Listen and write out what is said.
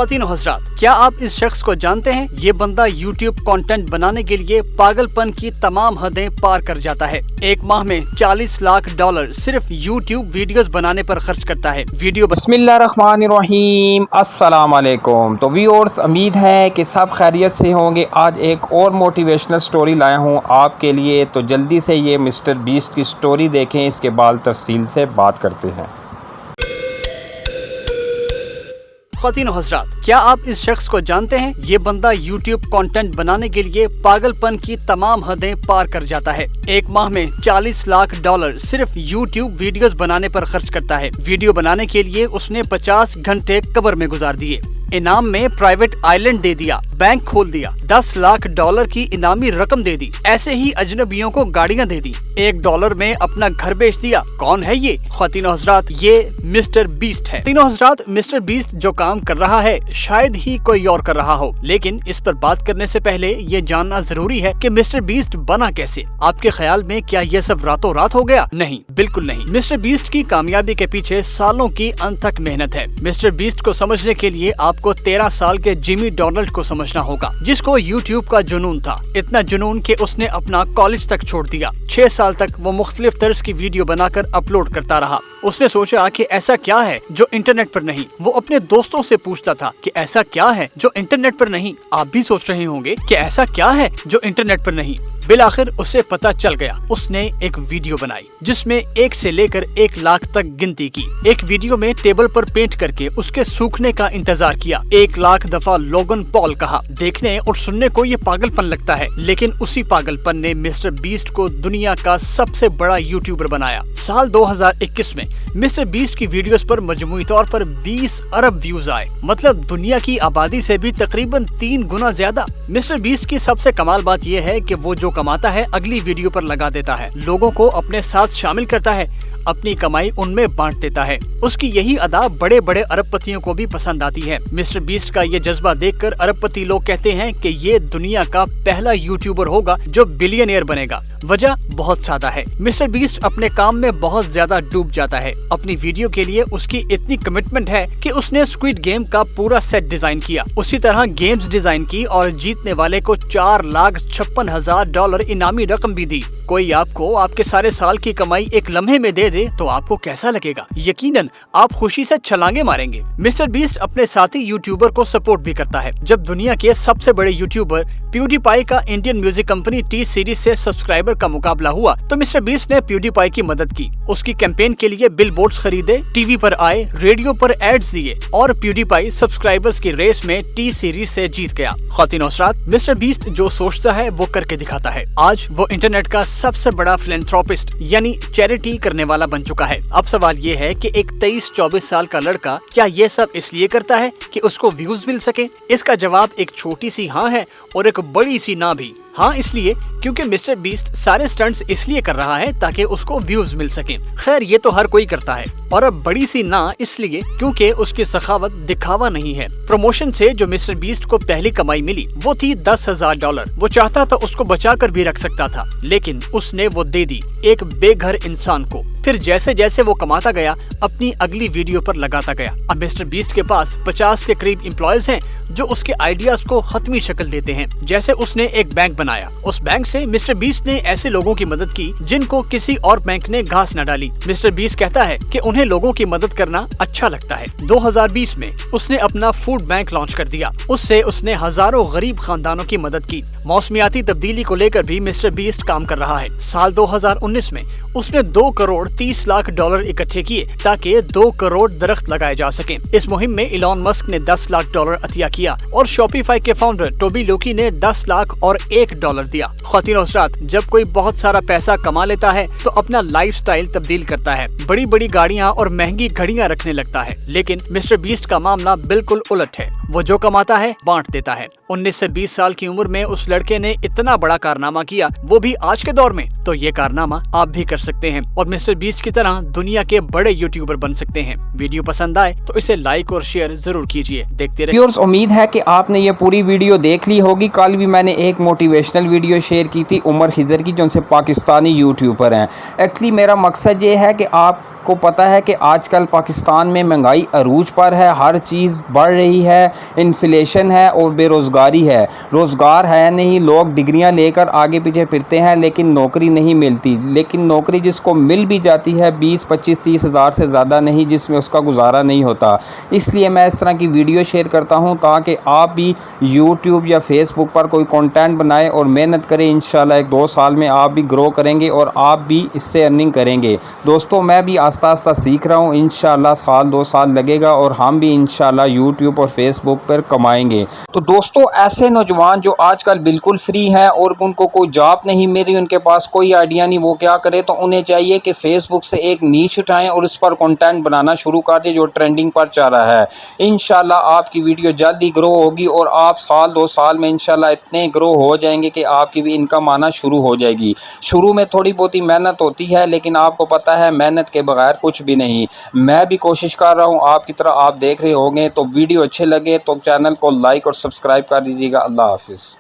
ख्वातीन और हज़रात, क्या आप इस शख्स को जानते हैं? ये बंदा यूट्यूब कंटेंट बनाने के लिए पागलपन की तमाम हदें पार कर जाता है। एक माह में $40 लाख सिर्फ यूट्यूब वीडियोस बनाने पर खर्च करता है। बिस्मिल्लाहिर्रहमानिर्रहीम, अस्सलाम वालेकुम। तो व्यूअर्स, उम्मीद है कि सब खैरियत से होंगे। आज एक और मोटिवेशनल स्टोरी लाया हूँ आपके लिए, तो जल्दी से ये मिस्टर बीस्ट की स्टोरी देखें, इसके बाद तफसील से बात करते हैं। ख्वातीन और हज़रात, क्या आप इस शख्स को जानते हैं? ये बंदा यूट्यूब कंटेंट बनाने के लिए पागलपन की तमाम हदें पार कर जाता है। एक माह में $40 लाख सिर्फ यूट्यूब वीडियोस बनाने पर खर्च करता है। वीडियो बनाने के लिए उसने 50 घंटे कब्र में गुजार दिए। इनाम में प्राइवेट आइलैंड दे दिया, बैंक खोल दिया, $10 लाख की इनामी रकम दे दी। ऐसे ही अजनबियों को गाड़ियां दे दी। $1 में अपना घर बेच दिया। कौन है ये? ख्वातीन और हज़रात, ये मिस्टर बीस्ट है। तीनों हज़रात, मिस्टर बीस्ट जो काम कर रहा है शायद ही कोई और कर रहा हो, लेकिन इस पर बात करने से पहले ये जानना जरूरी है कि मिस्टर बीस्ट बना कैसे। आपके ख्याल में क्या ये सब रातों रात हो गया? नहीं, बिल्कुल नहीं। मिस्टर बीस्ट की कामयाबी के पीछे सालों की अनथक मेहनत है। मिस्टर बीस्ट को समझने के लिए आपको 13 साल के जिमी डोनाल्ड को समझना होगा, जिसको यूट्यूब का जुनून था। इतना जुनून कि उसने अपना कॉलेज तक छोड़ दिया। 6 साल तक वो मुख्तलिफ तर्ज की वीडियो बनाकर अपलोड करता रहा। उसने सोचा कि ऐसा क्या है जो इंटरनेट पर नहीं। वो अपने दोस्तों से पूछता था कि ऐसा क्या है जो इंटरनेट पर नहीं। आप भी सोच रहे होंगे कि ऐसा क्या है जो इंटरनेट पर नहीं। बिलाखिर उसे पता चल गया। उसने एक वीडियो बनाई जिसमें 1 से लेकर 1 लाख तक गिनती की। एक वीडियो में टेबल पर पेंट करके उसके सूखने का इंतजार किया। 1 लाख दफा लोगन पॉल कहा। देखने और सुनने को ये पागलपन लगता है, लेकिन उसी पागलपन ने मिस्टर बीस्ट को दुनिया का सबसे बड़ा यूट्यूबर बनाया। साल 2021 में मिस्टर बीस्ट की वीडियोस पर मजमूई तौर पर 20 अरब व्यूज आए, मतलब दुनिया की आबादी से भी तकरीबन 3 गुना ज्यादा। मिस्टर बीस्ट की सबसे कमाल बात यह है कि वो जो कमाता है अगली वीडियो पर लगा देता है, लोगों को अपने साथ शामिल करता है, अपनी कमाई उनमें बांट देता है। उसकी यही अदा बड़े बड़े अरबपतियों को भी पसंद आती है। मिस्टर बीस्ट का ये जज्बा देखकर अरबपति लोग कहते हैं कि ये दुनिया का पहला यूट्यूबर होगा जो बिलियनियर बनेगा। वजह बहुत सादा है, मिस्टर बीस्ट अपने काम में बहुत ज्यादा डूब जाता है। अपनी वीडियो के लिए उसकी इतनी कमिटमेंट है कि उसने स्क्विड गेम का पूरा सेट डिजाइन किया, उसी तरह गेम्स डिजाइन की और जीतने वाले को $4,56,000 इनामी रकम भी दी। कोई आपको आपके सारे साल की कमाई एक लम्हे में दे दे तो आपको कैसा लगेगा? यकीनन आप खुशी से छलांगे मारेंगे। मिस्टर बीस्ट अपने साथी यूट्यूबर को सपोर्ट भी करता है। जब दुनिया के सबसे बड़े यूट्यूबर प्यूडीपाई का Indian music company T series से सब्सक्राइबर का मुकाबला हुआ तो मिस्टर बीस्ट ने प्यूडीपाई की मदद की। उसकी कैंपेन के लिए बिल बोर्ड्स खरीदे, टीवी पर आए, रेडियो पर एड्स दिए और प्यूडीपाई सब्सक्राइबर्स की रेस में टी सीरीज से जीत गया। ख्वातीन और हज़रात, मिस्टर बीस्ट जो सोचता है वो करके दिखाता है। आज वो इंटरनेट का सबसे बड़ा फिलैंथ्रोपिस्ट यानी चैरिटी करने वाला बन चुका है। अब सवाल ये है कि एक 23-24 साल का लड़का क्या ये सब इसलिए करता है कि उसको व्यूज मिल सके? इसका जवाब एक छोटी सी हाँ है और एक बड़ी सी ना भी। हाँ इसलिए क्योंकि मिस्टर बीस्ट सारे स्टंट्स इसलिए कर रहा है ताकि उसको व्यूज मिल सके। खैर ये तो हर कोई करता है। और अब बड़ी सी ना इसलिए क्योंकि उसकी सखावत दिखावा नहीं है। प्रमोशन से जो मिस्टर बीस्ट को पहली कमाई मिली वो थी $10,000। वो चाहता तो उसको बचा कर भी रख सकता था, लेकिन उसने वो दे दी एक बेघर इंसान को। फिर जैसे जैसे वो कमाता गया अपनी अगली वीडियो पर लगाता गया। अब मिस्टर बीस्ट के पास 50 के करीब एम्प्लॉयज हैं जो उसके आइडियाज को हतमी शक्ल देते हैं। जैसे उसने एक बैंक बनाया, उस बैंक से मिस्टर बीस्ट ने ऐसे लोगों की मदद की जिनको किसी और बैंक ने घास न डाली। मिस्टर बीस्ट कहता है कि उन्हें लोगों की मदद करना अच्छा लगता है। 2020 में उसने अपना फूड बैंक लॉन्च कर दिया। उससे उसने हजारों गरीब खानदानों की मदद की। मौसमियाती तब्दीली को लेकर भी मिस्टर बीस्ट काम कर रहा है। साल 2019 में उसने $2,30 लाख इकट्ठे किए ताकि 2 करोड़ दरख्त लगाए जा सके। इस मुहिम में इलॉन मस्क ने $10 लाख अतिया किया और शॉपिफाई के फाउंडर टोबी लोकी ने $10 लाख और $1 दिया। ख्वातीन और हज़रात, जब कोई बहुत सारा पैसा कमा लेता है तो अपना लाइफस्टाइल तब्दील करता है, बड़ी बड़ी गाड़ियाँ और महंगी घड़ियाँ रखने लगता है। लेकिन मिस्टर बीस्ट का मामला बिल्कुल उलट है। वो जो कमाता है बांट देता है। 19 से 20 साल की उम्र में उस लड़के ने इतना बड़ा कारनामा किया, वो भी आज के दौर में, तो ये कारनामा आप भी कर सकते हैं और मिस्टर बीस्ट की तरह दुनिया के बड़े यूट्यूबर बन सकते हैं। वीडियो पसंद आए तो इसे लाइक और शेयर जरूर कीजिए। देखते रहिए। व्यूअर्स, उम्मीद है कि आपने ये पूरी वीडियो देख ली होगी। कल भी मैंने एक मोटिवेशनल वीडियो शेयर की थी उमर खिजर की, जो उनसे पाकिस्तानी यूट्यूबर हैं। एक्चुअली मेरा मकसद ये है कि आप کو پتہ ہے کہ آج کل پاکستان میں مہنگائی عروج پر ہے، ہر چیز بڑھ رہی ہے، انفلیشن ہے اور بے روزگاری ہے، روزگار ہے نہیں، لوگ ڈگریاں لے کر آگے پیچھے پھرتے ہیں لیکن نوکری نہیں ملتی، لیکن نوکری جس کو مل بھی جاتی ہے 20 25 30 ہزار سے زیادہ نہیں، جس میں اس کا گزارا نہیں ہوتا۔ اس لیے میں اس طرح کی ویڈیو شیئر کرتا ہوں تاکہ آپ بھی یوٹیوب یا فیس بک پر کوئی کنٹینٹ بنائیں اور محنت کریں، انشاءاللہ 1-2 سال میں آپ بھی گرو کریں گے اور آپ بھی اس سے ارننگ کریں گے۔ دوستو میں بھی آہستہ آہستہ سیکھ رہا ہوں، انشاءاللہ 1-2 سال لگے گا اور ہم بھی انشاءاللہ یوٹیوب اور فیس بک پر کمائیں گے۔ تو دوستو ایسے نوجوان جو آج کل بالکل فری ہیں اور ان کو کوئی جاب نہیں مل رہی، ان کے پاس کوئی آئیڈیا نہیں وہ کیا کرے، تو انہیں چاہیے کہ فیس بک سے ایک نیش اٹھائیں اور اس پر کنٹینٹ بنانا شروع کر دیں جو ٹرینڈنگ پر چل رہا ہے۔ انشاءاللہ آپ کی ویڈیو جلدی گرو ہوگی اور آپ 1-2 سال میں انشاءاللہ اتنے گرو ہو جائیں گے کہ آپ کی بھی انکم آنا شروع ہو جائے گی۔ شروع میں تھوڑی بہت محنت ہوتی ہے لیکن آپ کو پتہ ہے محنت کے بغیر کچھ بھی نہیں۔ میں بھی کوشش کر رہا ہوں آپ کی طرح، آپ دیکھ رہے ہوں گے، تو ویڈیو اچھے لگے تو چینل کو لائک اور سبسکرائب کر دیجیے گا۔ اللہ حافظ۔